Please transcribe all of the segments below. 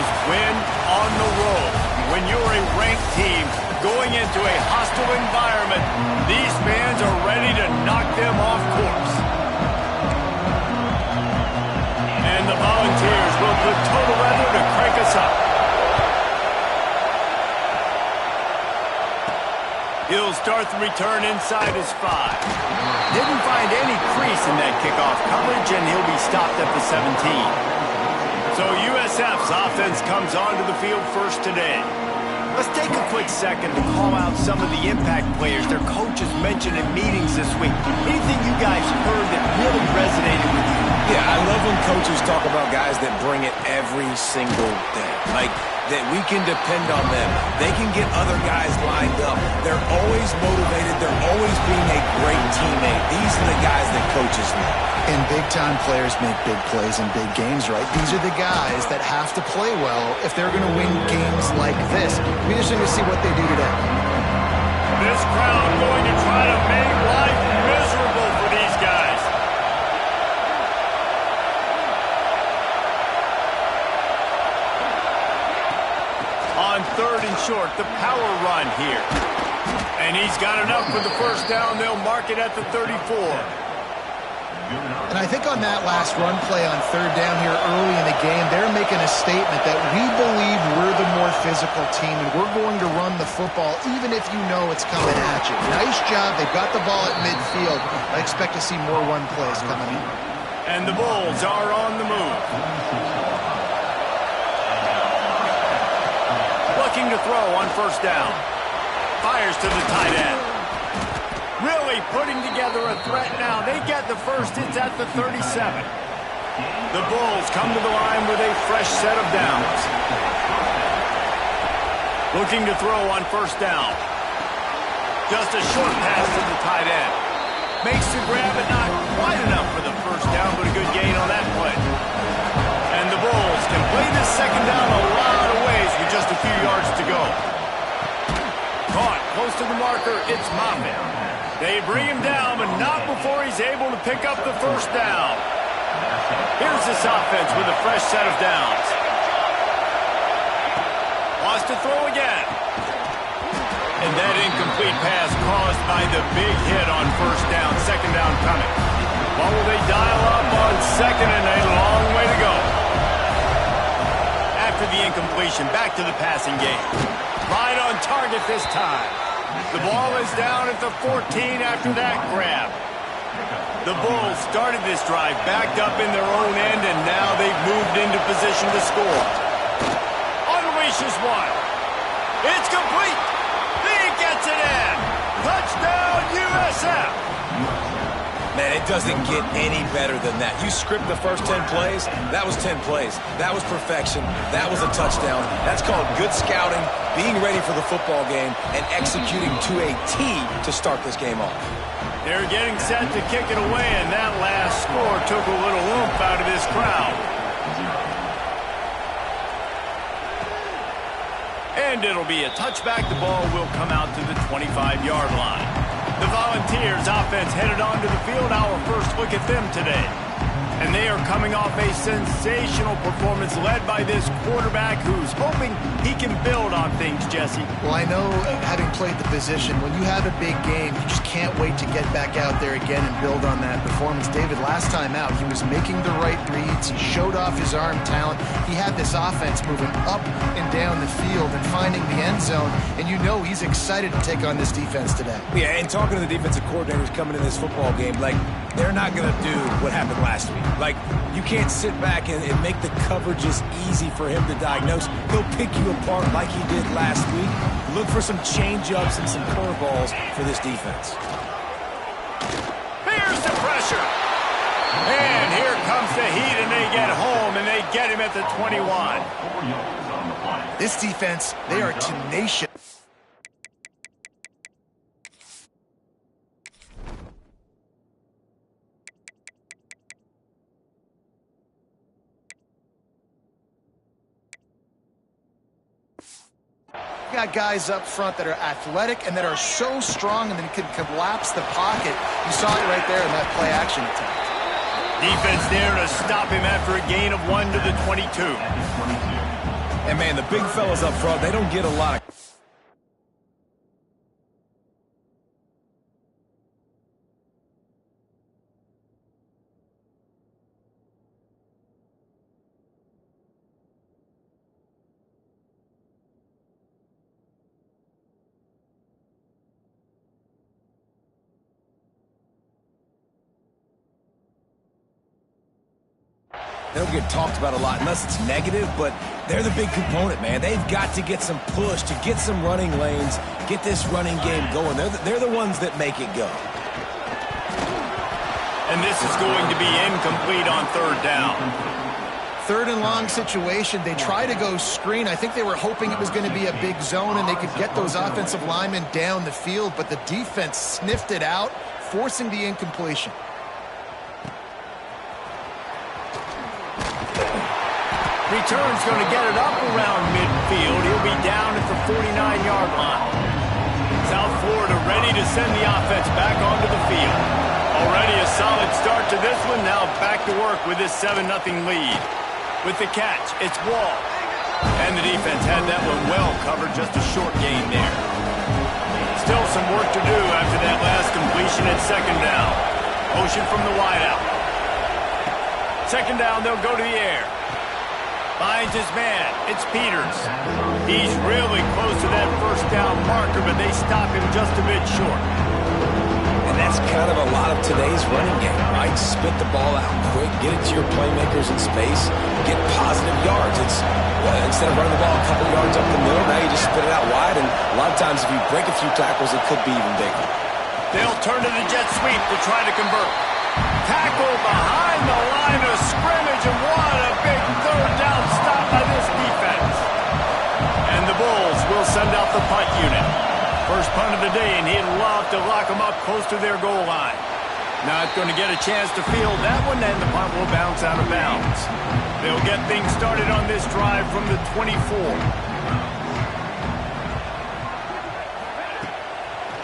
is win on the road. When you're a ranked team going into a hostile environment, these fans are ready to knock them off course. And the Volunteers will put total weather to crank us up. He'll start the return inside his 5. Didn't find any crease in that kickoff coverage, and he'll be stopped at the 17. So USF's offense comes onto the field first today. Let's take a quick second to call out some of the impact players their coaches mentioned in meetings this week. Anything you guys heard that really resonated with you? Yeah, I love when coaches talk about guys that bring it every single day. Like, that we can depend on them. They can get other guys lined up. They're always motivated. They're always being a great teammate. These are the guys that coaches need. And big-time players make big plays in big games, right? These are the guys that have to play well if they're going to win games like this. We're just going to see what they do today. This crowd going to try to make life miserable for these guys. On 3rd and short, the power run here. And he's got enough for the first down. They'll mark it at the 34. And I think on that last run play on 3rd down here early in the game, they're making a statement that we believe we're the more physical team and we're going to run the football even if you know it's coming at you. Nice job. They've got the ball at midfield. I expect to see more run plays coming in. And the Bulls are on the move. Looking to throw on 1st down. Fires to the tight end. Really putting together a threat now. They get the first. It's at the 37. The Bulls come to the line with a fresh set of downs. Looking to throw on 1st down. Just a short pass to the tight end. Makes the grab, but not quite enough for the first down, but a good gain on that play. And the Bulls can play this 2nd down a lot of ways with just a few yards to go. Caught close to the marker. It's Moffitt. They bring him down, but not before he's able to pick up the first down. Here's this offense with a fresh set of downs. Wants to throw again. And that incomplete pass caused by the big hit on 1st down, 2nd down coming. What will they dial up on 2nd and a long way to go? After the incompletion, back to the passing game. Right on target this time. The ball is down at the 14 after that grab. The Bulls started this drive backed up in their own end, and now they've moved into position to score. Unleashes one. It's complete. He gets it in. Touchdown, USF. Man, it doesn't get any better than that. You script the first 10 plays, that was 10 plays. That was perfection. That was a touchdown. That's called good scouting, being ready for the football game, and executing to a T to start this game off. They're getting set to kick it away, and that last score took a little oomph out of this crowd. And it'll be a touchback. The ball will come out to the 25-yard line. The Volunteers offense headed onto the field. Our first look at them today. And they are coming off a sensational performance led by this quarterback who's hoping he can build on things, Jesse. Well, I know, having played the position, when you have a big game, you just can't wait to get back out there again and build on that performance. David, last time out, he was making the right reads. He showed off his arm talent. He had this offense moving up and down the field and finding the end zone. And you know he's excited to take on this defense today. Yeah, and talking to the defensive coordinators coming in this football game, like, they're not going to do what happened last week. Like, you can't sit back and make the coverages easy for him to diagnose. He'll pick you apart like he did last week. Look for some change-ups and some curveballs for this defense. Here's the pressure. And here comes the heat, and they get home, and they get him at the 21. This defense, they are tenacious. Got guys up front that are athletic and that are so strong and then can collapse the pocket. You saw it right there in that play action attempt. Defense there to stop him after a gain of 1 to the 22. And, man, the big fellas up front, they don't get a lot of... They don't get talked about a lot unless it's negative, but they're the big component, man. They've got to get some push, to get some running lanes, get this running game going. They're the ones that make it go. And this is going to be incomplete on third down. Third and long situation. They try to go screen. I think they were hoping it was going to be a big zone and they could get those offensive linemen down the field, but the defense sniffed it out, forcing the incompletion. Return's going to get it up around midfield. He'll be down at the 49-yard line. South Florida ready to send the offense back onto the field. Already a solid start to this one. Now back to work with this 7-0 lead. With the catch, it's Wall. And the defense had that one well covered. Just a short gain there. Still some work to do after that last completion at second down. Motion from the wideout. Second down, they'll go to the air. Finds his man. It's Peters. He's really close to that first down marker, but they stop him just a bit short. And that's kind of a lot of today's running game, right? Spit the ball out quick, get it to your playmakers in space, get positive yards. It's instead of running the ball a couple yards up the middle, now you just spit it out wide, and a lot of times if you break a few tackles, it could be even bigger. They'll turn to the jet sweep to try to convert. Tackle behind the line of scrimmage, and what a big third down stop by this defense. And the Bulls will send out the punt unit. First punt of the day, and he'd love to lock them up close to their goal line. Not going to get a chance to field that one, and the punt will bounce out of bounds. They'll get things started on this drive from the 24.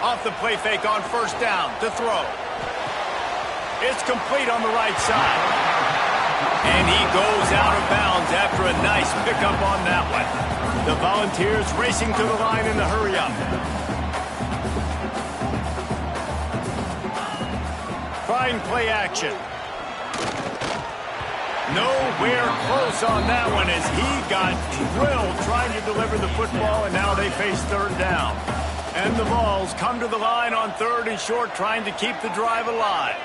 Off the play fake on first down to throw. It's complete on the right side. And he goes out of bounds after a nice pickup on that one. The Volunteers racing to the line in the hurry-up. Trying play action. Nowhere close on that one as he got drilled trying to deliver the football, and now they face third down. And the Vols come to the line on third and short, trying to keep the drive alive.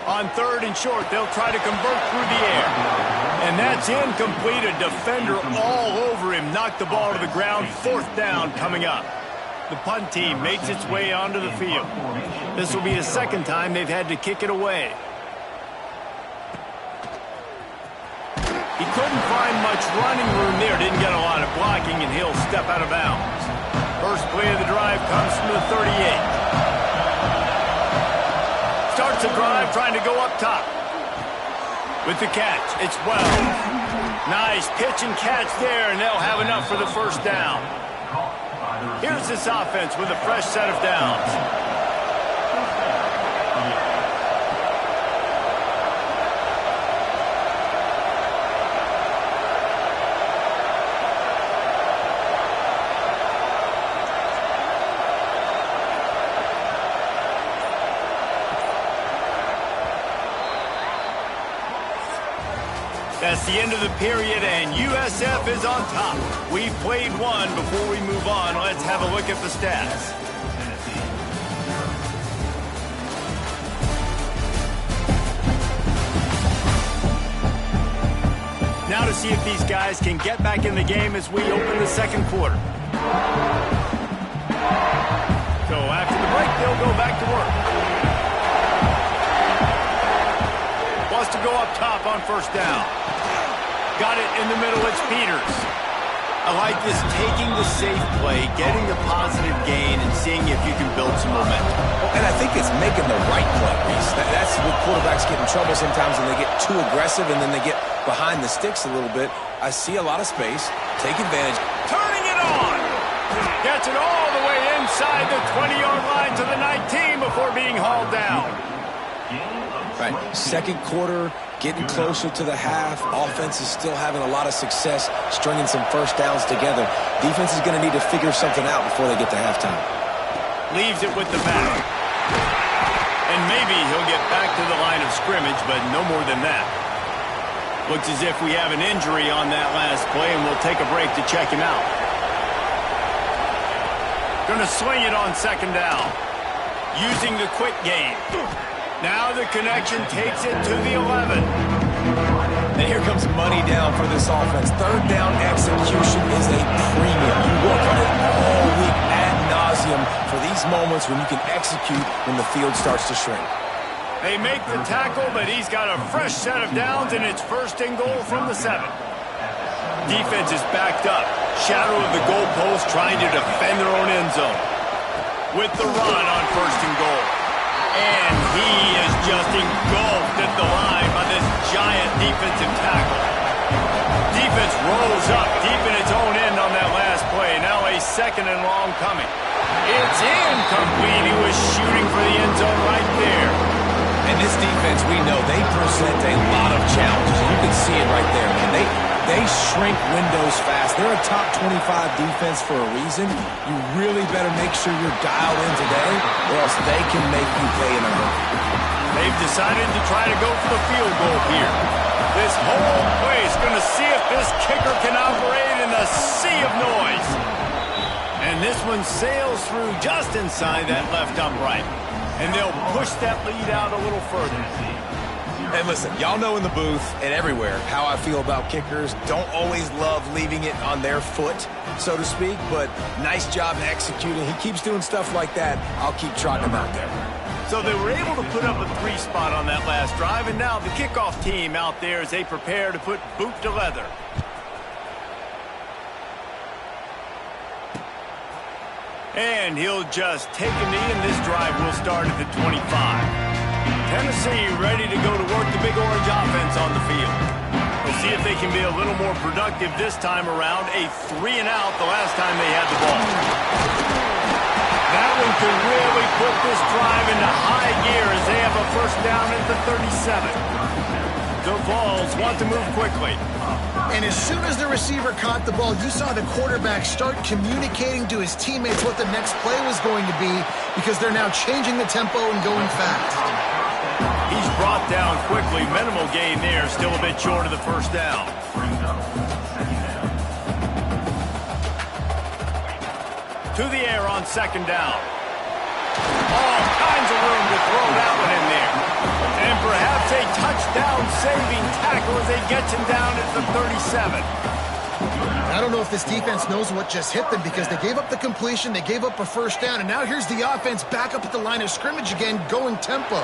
On third and short, they'll try to convert through the air. And that's incomplete. A defender all over him. Knocked the ball to the ground. Fourth down coming up. The punt team makes its way onto the field. This will be the second time they've had to kick it away. He couldn't find much running room there. Didn't get a lot of blocking, and he'll step out of bounds. First play of the drive comes from the 38. Starts the drive trying to go up top. With the catch, it's Wells. Nice pitch and catch there, and they'll have enough for the first down. Here's this offense with a fresh set of downs. That's the end of the period, and USF is on top. We've played one. Before we move on, let's have a look at the stats. Now to see if these guys can get back in the game as we open the second quarter. So after the break, they'll go back to work. Wants to go up top on first down. Got it in the middle, it's Peters. I like this, taking the safe play, getting the positive gain, and seeing if you can build some momentum. And I think it's making the right play, Reese. That's what quarterbacks get in trouble sometimes when they get too aggressive and then they get behind the sticks a little bit. I see a lot of space. Take advantage. Turning it on! Gets it all the way inside the 20-yard line to the 19 before being hauled down. Right. Second quarter, getting closer to the half. Offense is still having a lot of success stringing some first downs together. Defense is going to need to figure something out before they get to halftime. Leaves it with the back. And maybe he'll get back to the line of scrimmage, but no more than that. Looks as if we have an injury on that last play, and we'll take a break to check him out. Going to swing it on second down. Using the quick game. Now the connection takes it to the 11. And here comes money down for this offense. Third down execution is a premium. You work on it all week ad nauseum for these moments when you can execute when the field starts to shrink. They make the tackle, but he's got a fresh set of downs, and it's first and goal from the 7. Defense is backed up. Shadow of the goalpost trying to defend their own end zone. With the run on first and goal. And he is just engulfed at the line by this giant defensive tackle. Defense rolls up deep in its own end on that last play. Now a second and long coming. It's incomplete. He was shooting for the end zone right there. And this defense, we know, they present a lot of challenges. You can see it right there, man. They shrink windows fast. They're a top 25 defense for a reason. You really better make sure you're dialed in today, or else they can make you pay in a hurry. They've decided to try to go for the field goal here. This whole place going to see if this kicker can operate in a sea of noise. And this one sails through just inside that left upright. And they'll push that lead out a little further. And listen, y'all know in the booth and everywhere how I feel about kickers. Don't always love leaving it on their foot, so to speak, but nice job executing. He keeps doing stuff like that. I'll keep trotting him out there. So they were able to put up a 3 spot on that last drive, and now the kickoff team out there as they prepare to put boot to leather. And he'll just take a knee, and this drive will start at the 25. Tennessee ready to go to work the big orange offense on the field. We'll see if they can be a little more productive this time around. A 3 and out the last time they had the ball. That one could really put this drive into high gear as they have a first down at the 37. The Vols want to move quickly. And as soon as the receiver caught the ball, you saw the quarterback start communicating to his teammates what the next play was going to be, because they're now changing the tempo and going fast. He's brought down quickly. Minimal gain there. Still a bit short of the first down. To the air on second down. All kinds of room to throw that one in there. And perhaps a touchdown-saving tackle as they get him down at the 37. I don't know if this defense knows what just hit them, because they gave up the completion, they gave up a first down, and now here's the offense back up at the line of scrimmage again, going tempo.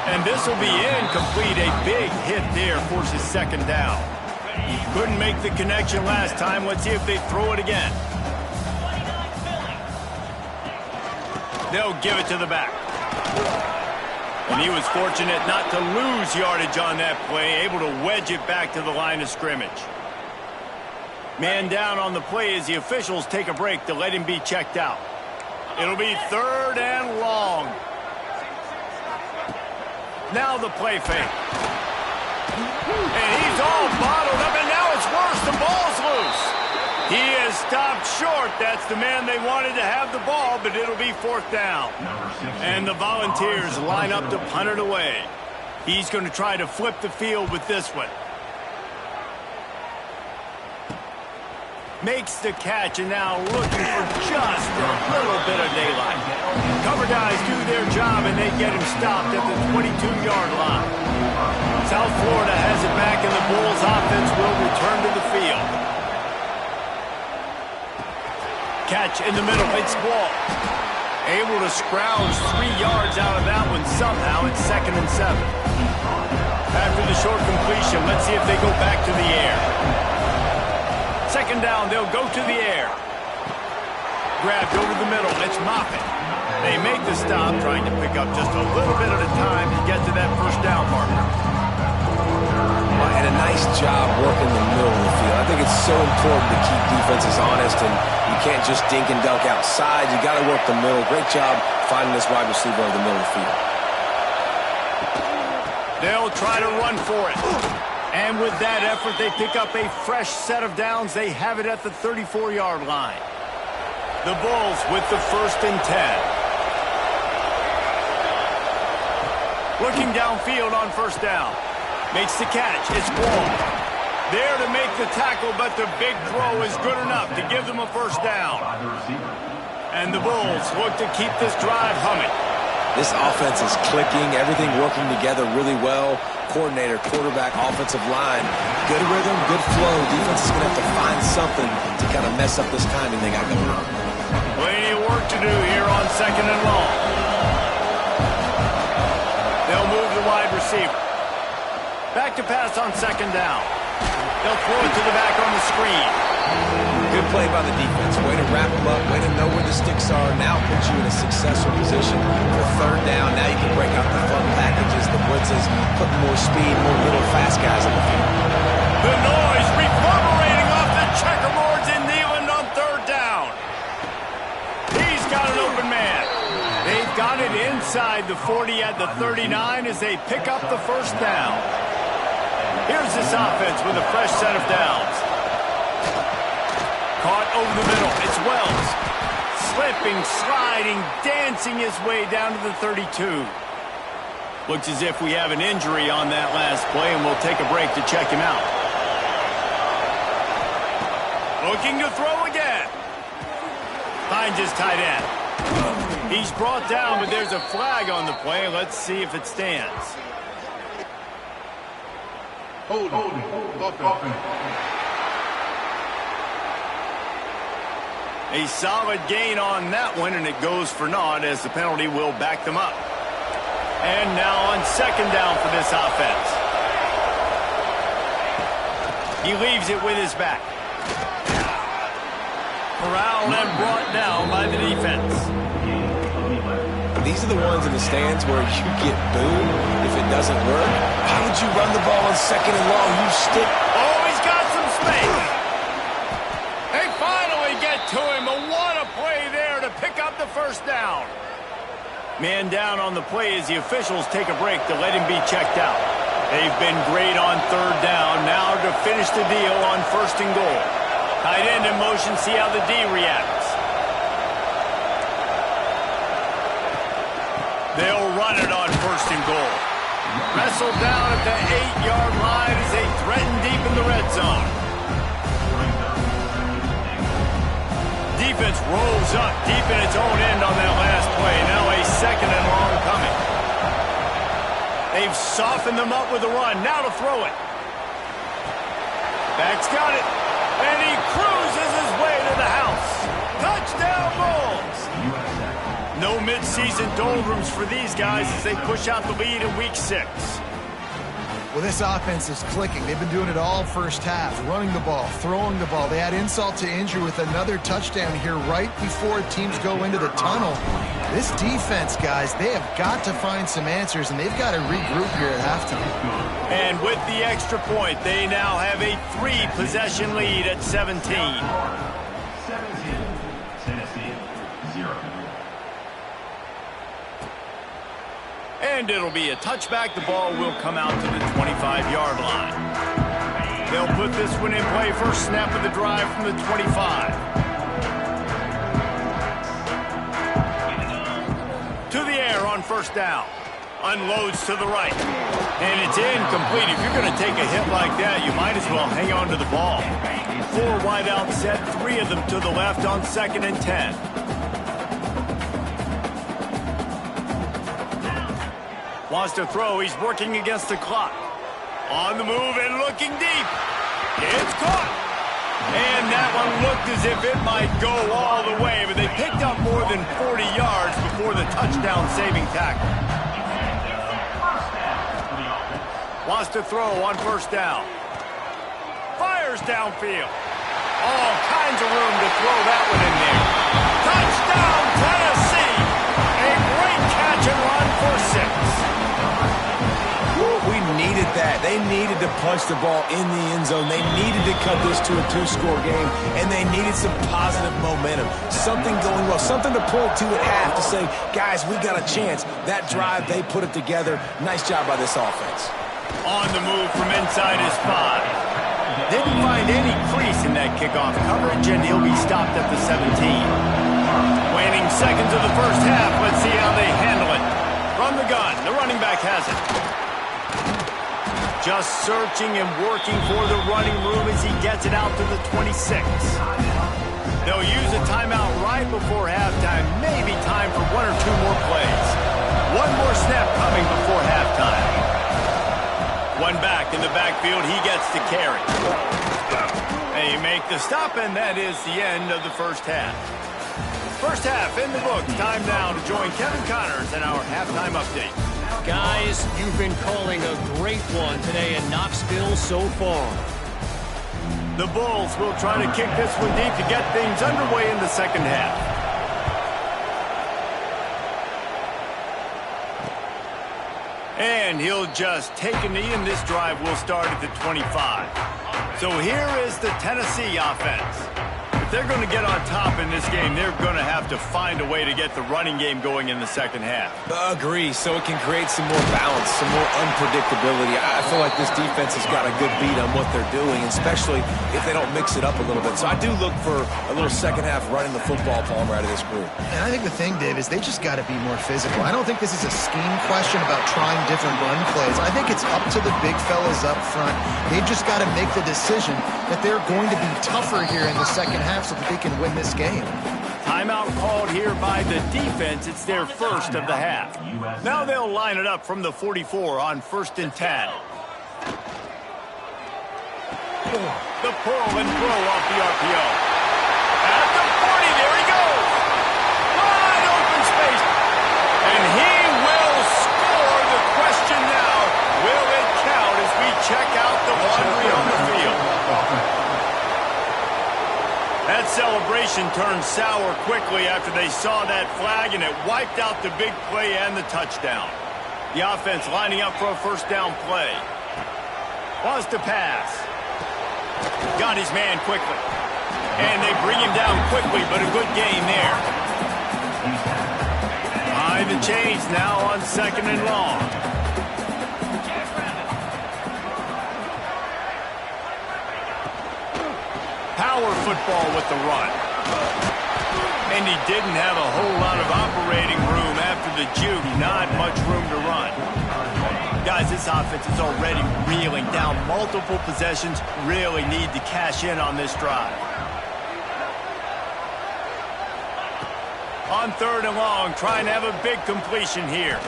And this will be incomplete. A big hit there forces second down. Couldn't make the connection last time. Let's see if they throw it again. They'll give it to the back. And he was fortunate not to lose yardage on that play, able to wedge it back to the line of scrimmage. Man down on the play as the officials take a break to let him be checked out. It'll be 3rd and long. Now the play fake. And he's all bottled up, and now it's worse. The ball's loose. He is stopped short. That's the man they wanted to have the ball, but it'll be 4th down. And the Volunteers line up to punt it away. He's going to try to flip the field with this one. Makes the catch, and now looking for just a little bit of daylight. Cover guys do their job, and they get him stopped at the 22-yard line. South Florida has it back, and the Bulls offense will return to the field. Catch in the middle, it's Wall. Able to scrounge 3 yards out of that one somehow. It's 2nd and 7. After the short completion, let's see if they go back to the air. 2nd down, they'll go to the air. Grabbed over the middle, it's Moffitt. They make the stop, trying to pick up just a little bit at a time to get to that first down marker. And a nice job working the middle of the field. I think it's so important to keep defenses honest, and you can't just dink and dunk outside. You got to work the middle. Great job finding this wide receiver over the middle of the field. They'll try to run for it. And with that effort, they pick up a fresh set of downs. They have it at the 34-yard line. The Bulls with the 1st and 10. Looking downfield on 1st down. Makes the catch. It's Wall. There to make the tackle, but the big throw is good enough to give them a 1st down. And the Bulls look to keep this drive humming. This offense is clicking, everything working together really well. Coordinator, quarterback, offensive line. Good rhythm, good flow. Defense is going to have to find something to kind of mess up this timing they got going on. Plenty of work to do here on 2nd and long. They'll move the wide receiver. Back to pass on 2nd down. They'll throw it to the back on the screen. Good play by the defense. Way to wrap them up. Way to know where the sticks are. Now puts you in a successful position for 3rd down. Now you can break out the fun packages, the blitzes, put more speed, more little fast guys on the field. The noise reverberating off the checkerboards in Neyland on 3rd down. He's got an open man. They've got it inside the 40 at the 39 as they pick up the 1st down. Here's this offense with a fresh set of downs. Caught over the middle. It's Wells. Slipping, sliding, dancing his way down to the 32. Looks as if we have an injury on that last play, and we'll take a break to check him out. Looking to throw again. Finds his tight end. He's brought down, but there's a flag on the play. Let's see if it stands. Holding. A solid gain on that one, and it goes for naught as the penalty will back them up. And now on 2nd down for this offense. He leaves it with his back. Corralled and brought down by the defense. These are the ones in the stands where you get booed if it doesn't work. How would you run the ball on 2nd and long? You stick. Oh, he's got some space. They finally get to him. What a play there to pick up the 1st down. Man down on the play as the officials take a break to let him be checked out. They've been great on 3rd down. Now to finish the deal on 1st and goal. Tight end in motion, see how the D reacts. They'll run it on 1st and goal. Wrestled down at the 8-yard line as they threaten deep in the red zone. Defense rolls up deep in its own end on that last play. Now a 2nd and long coming. They've softened them up with a run. Now to throw it. Back's got it. And he cruises his way to the house. Touchdown, Bulls. No midseason doldrums for these guys as they push out the lead in Week 6. Well, this offense is clicking. They've been doing it all 1st half, running the ball, throwing the ball. They add insult to injury with another touchdown here right before teams go into the tunnel. This defense, guys, they have got to find some answers, and they've got to regroup here at halftime. And with the extra point, they now have a 3-possession lead at 17. 17, Tennessee, 0. And it'll be a touchback. The ball will come out to the 25-yard line. They'll put this one in play. First snap of the drive from the 25. To the air on 1st down. Unloads to the right. And it's incomplete. If you're going to take a hit like that, you might as well hang on to the ball. 4 wide out set, 3 of them to the left on 2nd and 10. Wants to throw. He's working against the clock. On the move and looking deep. It's caught. And that one looked as if it might go all the way, but they picked up more than 40 yards before the touchdown-saving tackle. Wants to throw on 1st down. Fires downfield. All kinds of room to throw that one in there. Touchdown, Tennessee! A great catch and run for 6. We needed that. They needed to punch the ball in the end zone. They needed to cut this to a 2-score game, and they needed some positive momentum. Something going well, something to point to at half to say, guys, we got a chance. That drive, they put it together. Nice job by this offense. On the move from inside his 5. Didn't find any crease in that kickoff coverage, and he'll be stopped at the 17. Waning seconds of the first half. Let's see how they handle it. From the gun, the running back has it. Just searching and working for the running room as he gets it out to the 26. They'll use a timeout right before halftime. Maybe time for 1 or 2 more plays. One more snap coming before halftime. One back in the backfield. He gets to carry. They make the stop, and that is the end of the first half. First half in the books. Time now to join Kevin Connors in our halftime update. Guys, you've been calling a great one today in Knoxville so far. The Bulls will try to kick this one deep to get things underway in the second half. And he'll just take a knee, and this drive will start at the 25. So here is the Tennessee offense. If they're going to get on top in this game, they're going to have to find a way to get the running game going in the second half. Agree, so it can create some more balance, some more unpredictability. I feel like this defense has got a good beat on what they're doing, especially if they don't mix it up a little bit. So I do look for a little second half running the football, Palmer, out of this group. And I think the thing, Dave, is they just got to be more physical. I don't think this is a scheme question about trying different run plays. I think it's up to the big fellas up front. They've just got to make the decision that they're going to be tougher here in the second half so that they can win this game. Timeout called here by the defense. It's their first of the half. Now they'll line it up from the 44 on 1st and 10. The pull and throw off the RPO. At the 40, there he goes. Wide open space. And he will score. The question now, will it count as we check out the laundry on the field? That celebration turned sour quickly after they saw that flag, and it wiped out the big play and the touchdown. The offense lining up for a first down play. Wants to pass. Got his man quickly. And they bring him down quickly, but a good gain there. Behind the chains now on 2nd and long. Power football with the run. And he didn't have a whole lot of operating room after the juke. Not much room to run. Guys, this offense is already reeling down multiple possessions. Really need to cash in on this drive. On 3rd and long, trying to have a big completion here.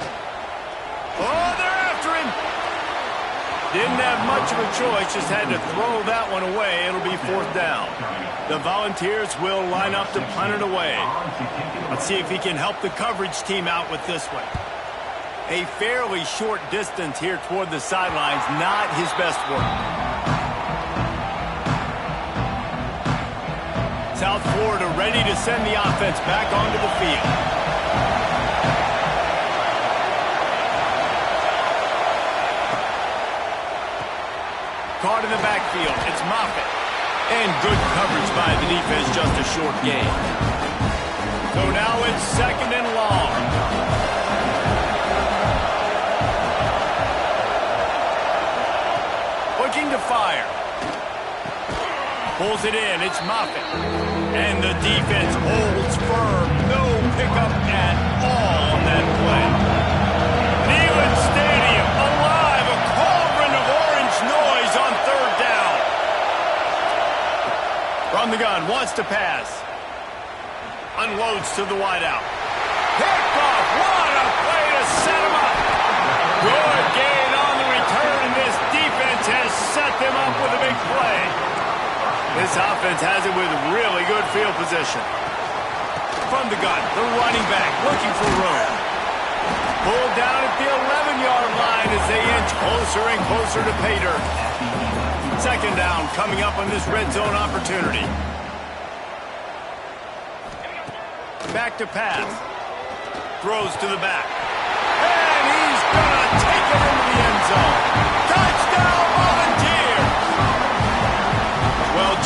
Oh, they're after him. Didn't have much of a choice, just had to throw that one away. It'll be 4th down. The Volunteers will line up to punt it away. Let's see if he can help the coverage team out with this one. A fairly short distance here toward the sidelines, not his best work. South Florida ready to send the offense back onto the field. Caught in the backfield. It's Moffitt. And good coverage by the defense, just a short gain. So now it's 2nd and long. Looking to fire. Pulls it in. It's Moffitt. And the defense holds firm. No pickup at all on that play. Neyland Stadium alive. A cauldron of orange noise on 3rd down. From the gun. Wants to pass. Unloads to the wideout. Picked off. What a play to set him up. Good gain on the return, and this defense has set them up with a big play. This offense has it with really good field position. From the gun, the running back looking for room. Pulled down at the 11-yard line as they inch closer and closer to pay dirt. 2nd down coming up on this red zone opportunity. Back to pass. Throws to the back. And he's going to take it into the end zone. Touchdown!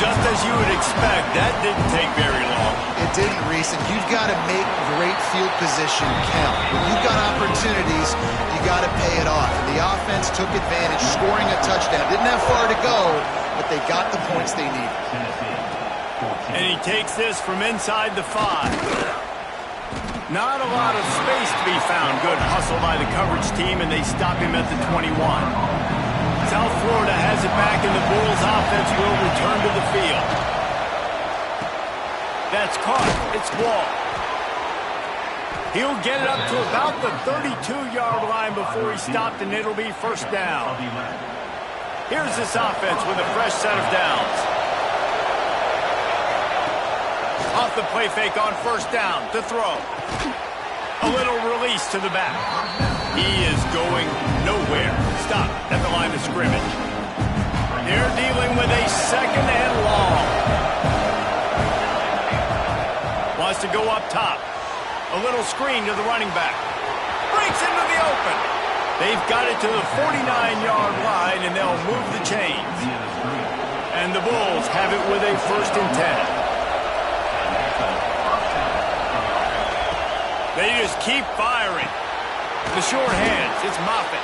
Just as you would expect, that didn't take very long. It didn't, Reese, and you've got to make great field position count. When you've got opportunities, you got to pay it off. And the offense took advantage, scoring a touchdown. Didn't have far to go, but they got the points they needed. And he takes this from inside the 5. Not a lot of space to be found. Good hustle by the coverage team, and they stop him at the 21. South Florida has it back, and the Bulls offense will return to the field. That's caught. It's Wall. He'll get it up to about the 32-yard line before he stopped, and it'll be first down. Here's this offense with a fresh set of downs. Off the play fake on first down to throw. A little release to the back. He is going nowhere. Stop at the line of scrimmage. They're dealing with a second and long. Wants to go up top. A little screen to the running back. Breaks into the open. They've got it to the 49-yard line, and they'll move the chains. And the Bulls have it with a 1st and 10. They just keep firing. The short hands, it's Moffitt.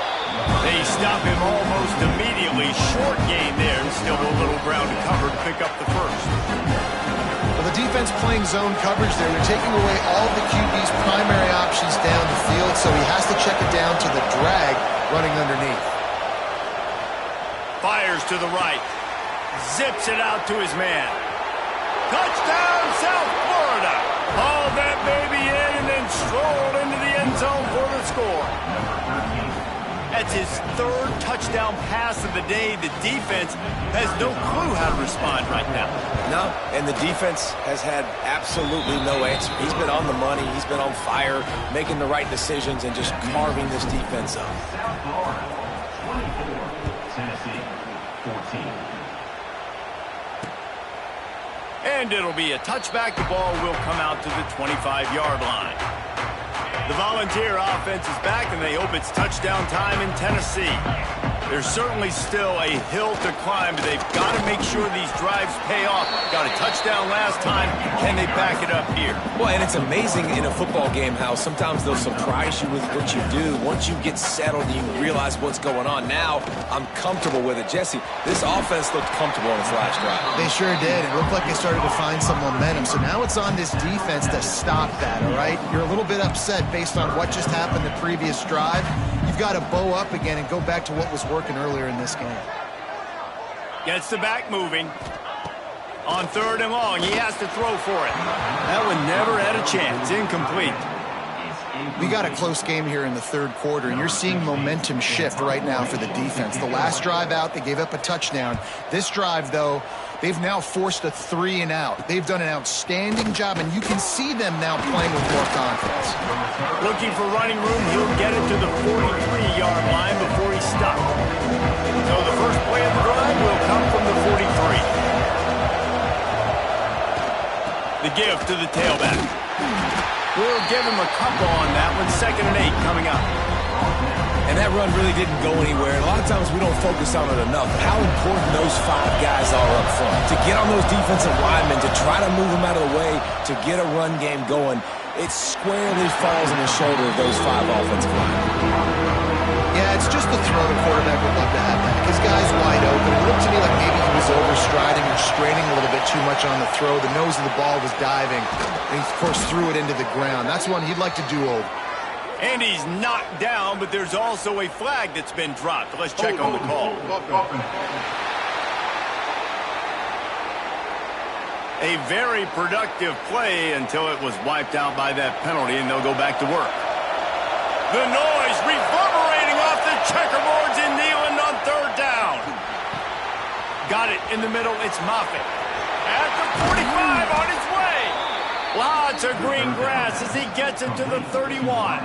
They stop him almost immediately. Short gain there, and still a little ground to cover to pick up the first. Well, the defense playing zone coverage there. They're taking away all the QB's primary options down the field, so he has to check it down to the drag running underneath. Fires to the right. Zips it out to his man. Touchdown, South Florida. Hauled that baby in and then strolled into the end zone for the score. That's his 3rd touchdown pass of the day. The defense has no clue how to respond right now. No, and the defense has had absolutely no answer. He's been on the money. He's been on fire, making the right decisions and just carving this defense up. South Florida, 24. Tennessee, 14. And it'll be a touchback. The ball will come out to the 25-yard line. The Volunteer offense is back, and they hope it's touchdown time in Tennessee. There's certainly still a hill to climb, but they've got to make sure these drives pay off. Got a touchdown last time. Can they back it up here? Well, and it's amazing in a football game how sometimes they'll surprise you with what you do. Once you get settled, you realize what's going on. Now, I'm comfortable with it. Jesse, this offense looked comfortable on its last drive. They sure did. It looked like they started to find some momentum. So now it's on this defense to stop that, all right? You're a little bit upset based on what just happened the previous drive. You've got to bow up again and go back to what was working earlier in this game. Gets the back moving. On 3rd and long, he has to throw for it. That one never had a chance. Incomplete. We got a close game here in the 3rd quarter, and you're seeing momentum shift right now for the defense. The last drive out, they gave up a touchdown. This drive, though, they've now forced a 3 and out. They've done an outstanding job, and you can see them now playing with more confidence. Looking for running room, he'll get it to the 43-yard line before he stopped. So the first play of the drive will come from the 43. The give to the tailback. We'll give him a couple on that one. 2nd and 8 coming up. And that run really didn't go anywhere. And a lot of times we don't focus on it enough. How important those 5 guys are up front. To get on those defensive linemen, to try to move them out of the way, to get a run game going, it squarely falls on the shoulder of those 5 offensive linemen. Yeah, it's just the throw the quarterback would love to have that. His guy's wide open. It looked to me like maybe he was overstriding or straining a little bit too much on the throw. The nose of the ball was diving. And he, of course, threw it into the ground. That's one he'd like to do over. And he's knocked down, but there's also a flag that's been dropped. Let's check on the call. A very productive play until it was wiped out by that penalty, and they'll go back to work. The noise reverberating off the checkerboards in Neyland on 3rd down. Got it in the middle. It's Moffitt. At the 45 on his way. Lots of green grass as he gets it to the 31.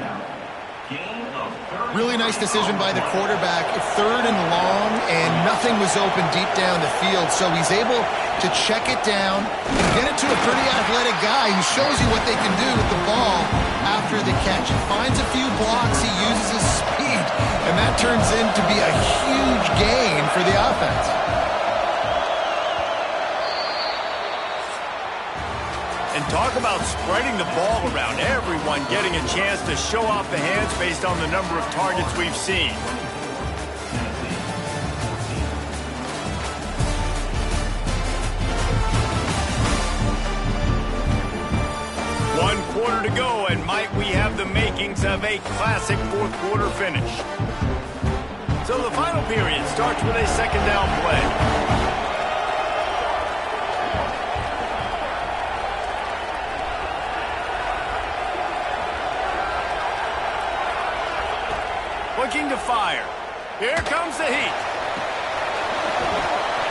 Really nice decision by the quarterback. 3rd and long, and nothing was open deep down the field, so he's able to check it down and get it to a pretty athletic guy who shows you what they can do with the ball after the catch. He finds a few blocks, he uses his speed, and that turns into be a huge gain for the offense. And talk about spreading the ball around. Everyone getting a chance to show off the hands based on the number of targets we've seen. One quarter to go, and might we have the makings of a classic fourth quarter finish. So the final period starts with a second down play. Looking to fire. Here comes the heat.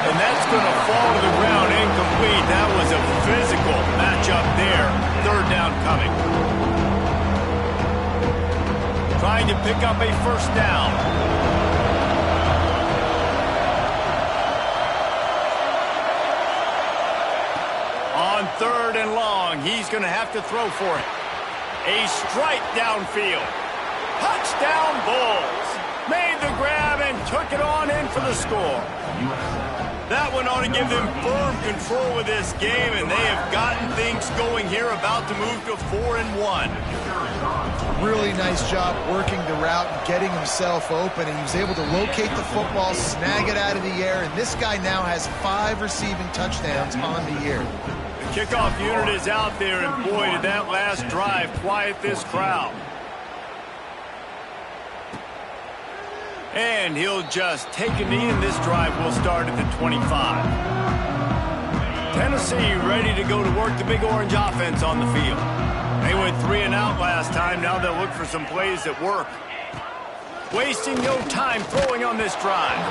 And that's going to fall to the ground incomplete. That was a physical matchup there. Third down coming. Trying to pick up a first down. On third and long, he's going to have to throw for it. A strike downfield. Touchdown Bulls. Made the grab and took it on in for the score. That one ought to give them firm control of this game, and they have gotten things going here, about to move to 4-1. Really nice job working the route and getting himself open, and he was able to locate the football, snag it out of the air, and this guy now has 5 receiving touchdowns on the year. The kickoff unit is out there, and boy, did that last drive quiet this crowd. And he'll just take a knee, and this drive will start at the 25. Tennessee ready to go to work the Big Orange offense on the field. They went 3 and out last time. Now they'll look for some plays that work. Wasting no time throwing on this drive.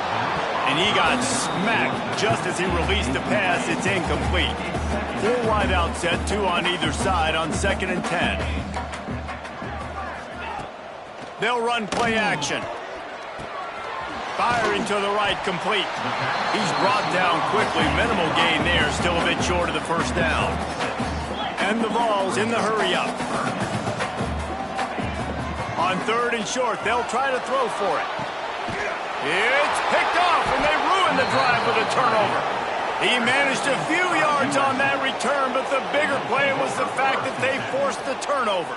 And he got smacked just as he released the pass. It's incomplete. 4 wide out set, 2 on either side on 2nd and 10. They'll run play action. Firing to the right, complete. He's brought down quickly. Minimal gain there, still a bit short of the first down. And the Vols in the hurry-up. On 3rd and short, they'll try to throw for it. It's picked off, and they ruin the drive with a turnover. He managed a few yards on that return, but the bigger play was the fact that they forced the turnover.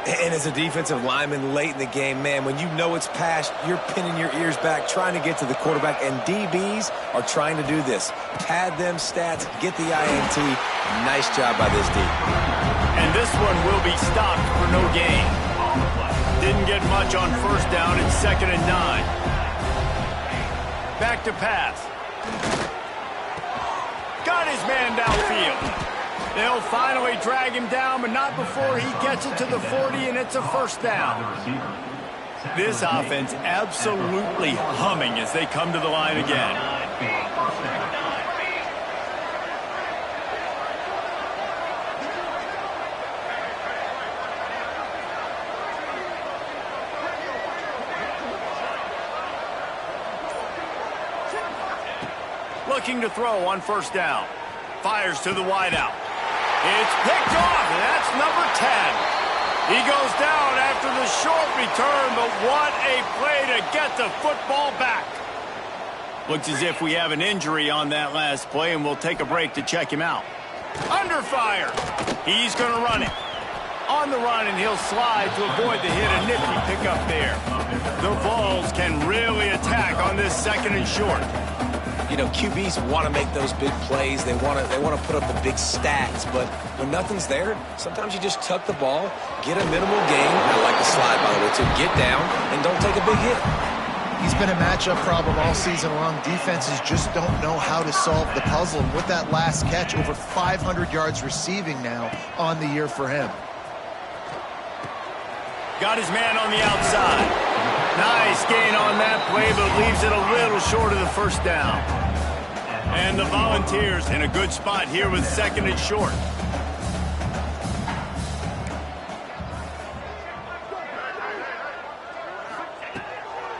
And as a defensive lineman late in the game, man, when you know it's past, you're pinning your ears back, trying to get to the quarterback, and DBs are trying to do this. Pad them stats, get the INT. Nice job by this D. And this one will be stopped for no gain. Didn't get much on first down. It's 2nd and 9. Back to pass. Got his man downfield. They'll finally drag him down, but not before he gets it to the 40, and it's a first down. This offense absolutely humming as they come to the line again. Looking to throw on first down. Fires to the wideout. It's picked off, and that's number 10. He goes down after the short return, but what a play to get the football back. Looks as if we have an injury on that last play, and we'll take a break to check him out. Under fire. He's going to run it. On the run, and he'll slide to avoid the hit. A nifty pickup there. The Vols can really attack on this 2nd and short. You know, QBs want to make those big plays. They want to put up the big stats. But when nothing's there, sometimes you just tuck the ball, get a minimal gain. I like the slide, by the way, to get down and don't take a big hit. He's been a matchup problem all season long. Defenses just don't know how to solve the puzzle. And with that last catch, over 500 yards receiving now on the year for him. Got his man on the outside. Nice gain on that play, but leaves it a little short of the first down. And the Volunteers in a good spot here with 2nd and short.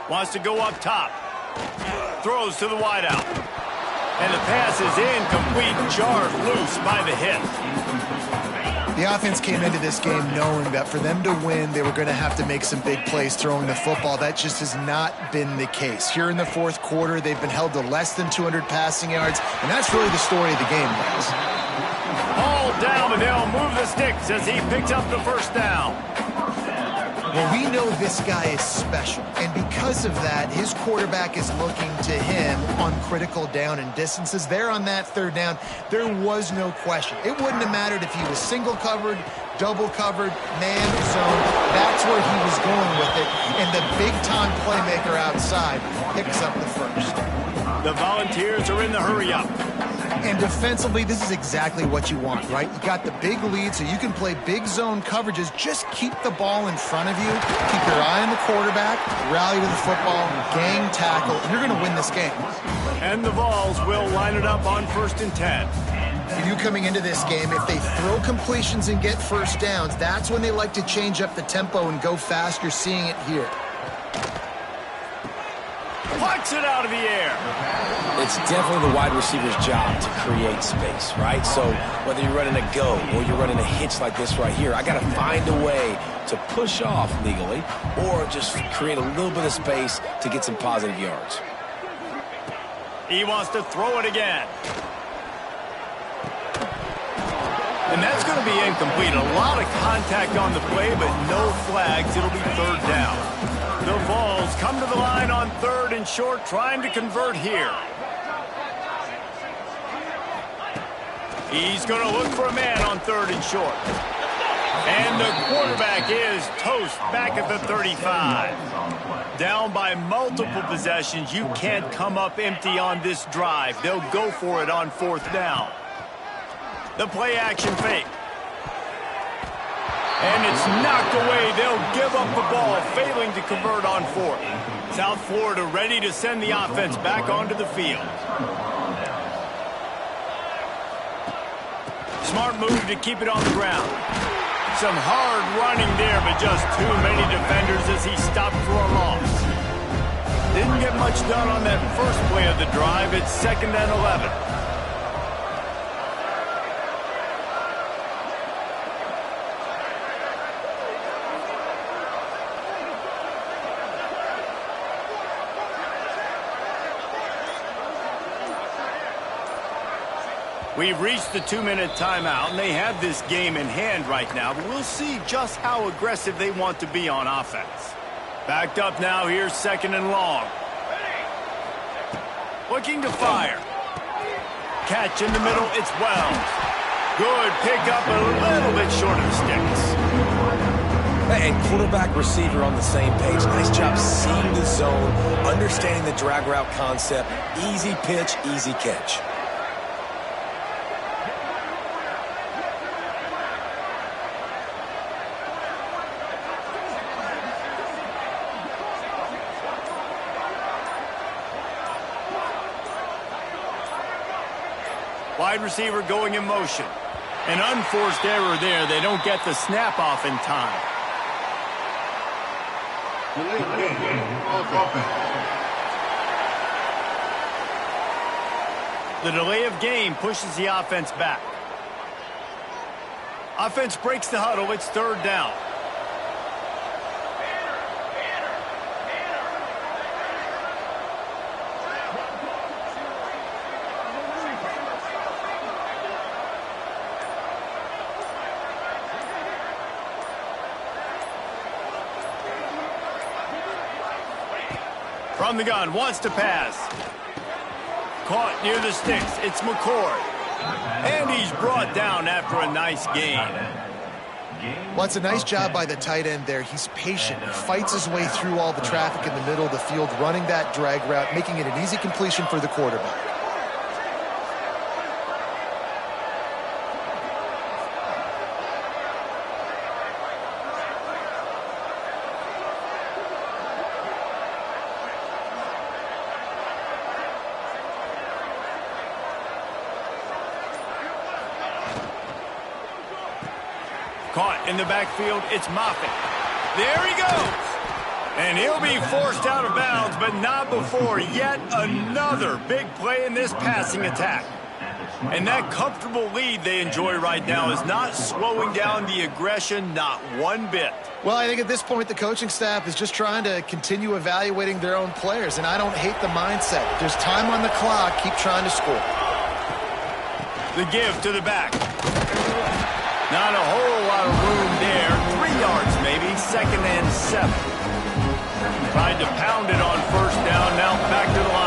Wants to go up top. Throws to the wideout. And the pass is incomplete, jarred loose by the hit. The offense came into this game knowing that for them to win, they were going to have to make some big plays throwing the football. That just has not been the case. Here in the fourth quarter, they've been held to less than 200 passing yards, and that's really the story of the game, guys. All ball down, but they'll move the sticks as he picks up the first down. Well, we know this guy is special, and because of that, his quarterback is looking to him on critical down and distances. There on that third down, there was no question. It wouldn't have mattered if he was single covered, double covered, man zone. That's where he was going with it, and the big-time playmaker outside picks up the first. The Volunteers are in the hurry-up. And defensively, this is exactly what you want, right? You got the big lead, so you can play big zone coverages. Just keep the ball in front of you. Keep your eye on the quarterback, rally to the football, gang tackle, and you're going to win this game. And the Vols will line it up on 1st and 10. For you coming into this game, if they throw completions and get first downs, that's when they like to change up the tempo and go fast. You're seeing it here. Plucks it out of the air. It's definitely the wide receiver's job to create space, right? So whether you're running a go or you're running a hitch like this right here, I got to find a way to push off legally or just create a little bit of space to get some positive yards. He wants to throw it again. And that's going to be incomplete. A lot of contact on the play, but no flags. It'll be third down. The Vols come to the line on 3rd and short, trying to convert here. He's going to look for a man on 3rd and short. And the quarterback is toast back at the 35. Down by multiple possessions. You can't come up empty on this drive. They'll go for it on 4th down. The play action fake. And it's knocked away. They'll give up the ball, failing to convert on 4th. South Florida ready to send the offense back onto the field. Smart move to keep it on the ground. Some hard running there, but just too many defenders as he stopped for a loss. Didn't get much done on that first play of the drive. It's 2nd and 11. We've reached the 2-minute timeout, and they have this game in hand right now, but we'll see just how aggressive they want to be on offense. Backed up now, here's 2nd and long. Looking to fire. Catch in the middle, it's Wells. Good pickup, a little bit short of the sticks. And quarterback receiver on the same page. Nice job seeing the zone, understanding the drag route concept. Easy pitch, easy catch. Wide receiver going in motion. An unforced error there. They don't get the snap off in time. The delay of game pushes the offense back. Offense breaks the huddle. It's 3rd down. From the gun, wants to pass. Caught near the sticks. It's McCord. And he's brought down after a nice gain. Well, it's a nice job by the tight end there. He's patient. He fights his way through all the traffic in the middle of the field, running that drag route, making it an easy completion for the quarterback. Caught in the backfield, it's Moffitt. There he goes. And he'll be forced out of bounds, but not before yet another big play in this passing attack. And that comfortable lead they enjoy right now is not slowing down the aggression, not one bit. Well, I think at this point the coaching staff is just trying to continue evaluating their own players, and I don't hate the mindset. There's time on the clock. Keep trying to score. The give to the back. Not a whole lot of room there. 3 yards maybe. 2nd and 7. Tried to pound it on 1st down. Now back to the line.